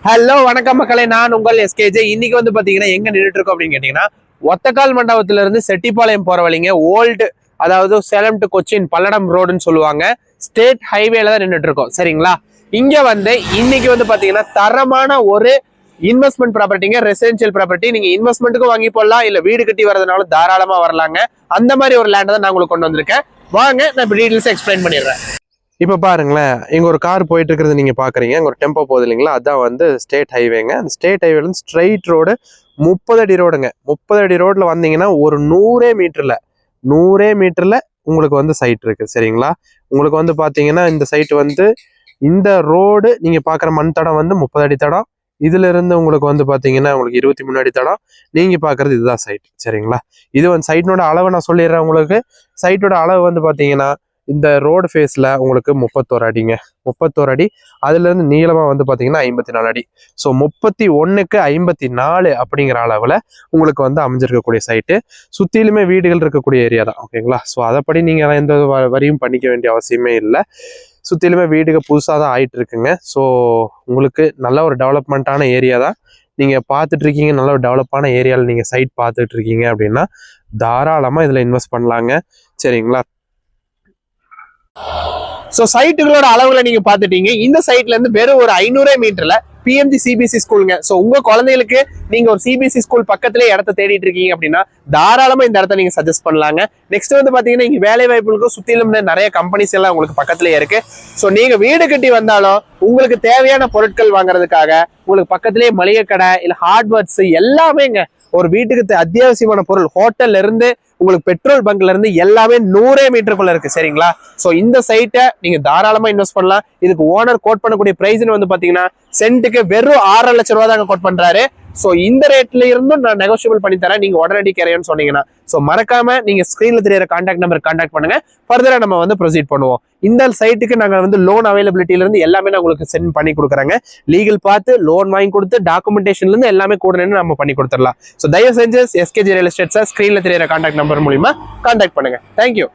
Hello வணக்கம் மக்களே, நான் உங்கள் எஸ்கேஜே. இன்னைக்கு வந்து பாத்தீங்கன்னா எங்க நின்றுட்டு இருக்கோம் அப்படின்னு கேட்டீங்கன்னா, ஒத்தக்கால் மண்டபத்துல இருந்து செட்டிப்பாளையம் போற வழிங்க. ஓல்டு, அதாவது சேலம் டு கொச்சின் பல்லடம் ரோடுன்னு சொல்லுவாங்க. ஸ்டேட் ஹைவேல தான் நின்றுட்டு இருக்கோம். சரிங்களா? இங்க வந்து இன்னைக்கு வந்து பாத்தீங்கன்னா தரமான ஒரு இன்வெஸ்ட்மெண்ட் ப்ராப்பர்ட்டிங்க, ரெசிடென்சியல் ப்ராப்பர்ட்டி. நீங்க இன்வெஸ்ட்மெண்ட்டுக்கும் வாங்கி போடலாம், இல்ல வீடு கட்டி வரதுனால தாராளமா வரலாங்க. அந்த மாதிரி ஒரு லேண்ட் தான் நான் உங்களுக்கு கொண்டு வந்திருக்கேன். வாங்க நான் டீடைல்ஸ் எக்ஸ்பிளைன் பண்ணிடுறேன். இப்போ பாருங்களேன், இங்க ஒரு கார் போயிட்டு இருக்கிறது நீங்க பாக்குறீங்க. இங்க ஒரு டெம்போ போகுது இல்லைங்களா, அதான் வந்து ஸ்டேட் ஹைவேங்க. அந்த ஸ்டேட் ஹைவேல இருந்து ஸ்ட்ரைட் ரோடு 30 அடி ரோடுங்க. 30 அடி ரோட்ல வந்தீங்கன்னா ஒரு 100 மீட்டர்ல உங்களுக்கு வந்து சைட் இருக்கு. சரிங்களா? உங்களுக்கு வந்து பாத்தீங்கன்னா இந்த சைட் வந்து இந்த ரோடு நீங்க பாக்குற மண் தடம் வந்து 30 அடி தடம். இதுல இருந்து உங்களுக்கு வந்து பாத்தீங்கன்னா உங்களுக்கு 23 அடி தடம். நீங்க பாக்குறது இதுதான் சைட். சரிங்களா? இது வந்து சைட்டோட அளவு நான் சொல்லிடுறேன் உங்களுக்கு. சைட்டோட அளவு வந்து பாத்தீங்கன்னா இந்த ரோடு ஃபேஸ்ல உங்களுக்கு 31 அடிங்க. 31 அடி. அதுல இருந்து நீளமா வந்து பாத்தீங்கன்னா 54 அடி. ஸோ 31க்கு 54 அப்படிங்கிற அளவுல உங்களுக்கு வந்து அமைஞ்சிருக்கக்கூடிய சைட்டு. சுத்திலுமே வீடுகள் இருக்கக்கூடிய ஏரியா தான். ஓகேங்களா? ஸோ அதைப்படி நீங்க எந்த வரியும் பண்ணிக்க வேண்டிய அவசியமே இல்லை. சுத்திலுமே வீடுகள் புதுசாக தான் ஆயிட்டு இருக்குங்க. ஸோ உங்களுக்கு நல்ல ஒரு டெவலப்மெண்ட்டான ஏரியா தான் நீங்க பார்த்துட்டு இருக்கீங்க. நல்ல ஒரு டெவலப்பான ஏரியாவில் நீங்க சைட் பார்த்துட்டு இருக்கீங்க அப்படின்னா தாராளமா இதுல இன்வெஸ்ட் பண்ணலாங்க. சரிங்களா? சோ சைட்டுகளோட அளவுகளை நீங்க பாத்துட்டீங்க. இந்த சைட்ல இருந்து வெறும் ஒரு 500 மீட்டர்ல பிஎம்ஜி சிபிஎஸ்சி ஸ்கூலுங்க. சோ உங்க குழந்தைகளுக்கு நீங்க ஒரு சிபிஎஸ்சி ஸ்கூல் பக்கத்திலே இடத்த தேடிட்டு இருக்கீங்க அப்படின்னா தாராளமா இந்த இடத்த நீங்க சஜஸ்ட் பண்ணலாங்க. நெக்ஸ்ட் வந்து பாத்தீங்கன்னா இங்க வேலை வாய்ப்புகளுக்கும் சுத்திலும் நிறைய கம்பெனிஸ் எல்லாம் உங்களுக்கு பக்கத்திலே இருக்கு. சோ நீங்க வீடு கட்டி வந்தாலும் உங்களுக்கு தேவையான பொருட்கள் வாங்குறதுக்காக உங்களுக்கு பக்கத்திலேயே மளிகை கடை இல்ல ஹார்ட்வேர்ஸ் எல்லாமேங்க. ஒரு வீட்டுக்கு அத்தியாவசியமான பொருள் ஹோட்டல்ல இருந்து உங்களுக்கு பெட்ரோல் பங்க்ல இருந்து எல்லாமே 100 மீட்டருக்குள்ள இருக்கு. சரிங்களா? சோ இந்த சைட்டை நீங்க தாராளமா இன்வெஸ்ட் பண்ணலாம். இதுக்கு ஓனர் கோட் பண்ணக்கூடிய பிரைஸ் வந்து பாத்தீங்கன்னா சென்ட்டுக்கு வெறும் 6 லட்சம் ரூபாய் தாங்க கோட் பண்றாரு. சோ இந்த ரேட்ல இருந்தும் நான் நெகோசியபிள் பண்ணி தரேன், நீங்க உடனடி கேரையன்னு சொன்னீங்கன்னா. சோ மறக்காம நீங்க ஸ்கிரீன்ல தெரியற கான்டாக்ட் நம்பர் கான்டாக்ட் பண்ணுங்க. ஃபர்தரா நம்ம வந்து ப்ரொசீட் பண்ணுவோம். இந்த சைட்டுக்கு நாங்க வந்து லோன் அவைலபிலிட்டில இருந்து எல்லாமே நான் உங்களுக்கு சென்ட் பண்ணி கொடுக்குறாங்க. லீகல் பார்த்து லோன் வாங்கி கொடுத்து டாக்குமெண்டேஷன்ல இருந்து எல்லாமே கூட நம்ம பண்ணி கொடுத்துடலாம். சோ தயவு செஞ்சு எஸ்கேஜி ரியல் எஸ்டேட்ஸ் ஸ்கிரீன்ல தெரியற கான்டாக்ட் நம்பர் மூலமா கான்டாக்ட் பண்ணுங்க. தேங்க்யூ.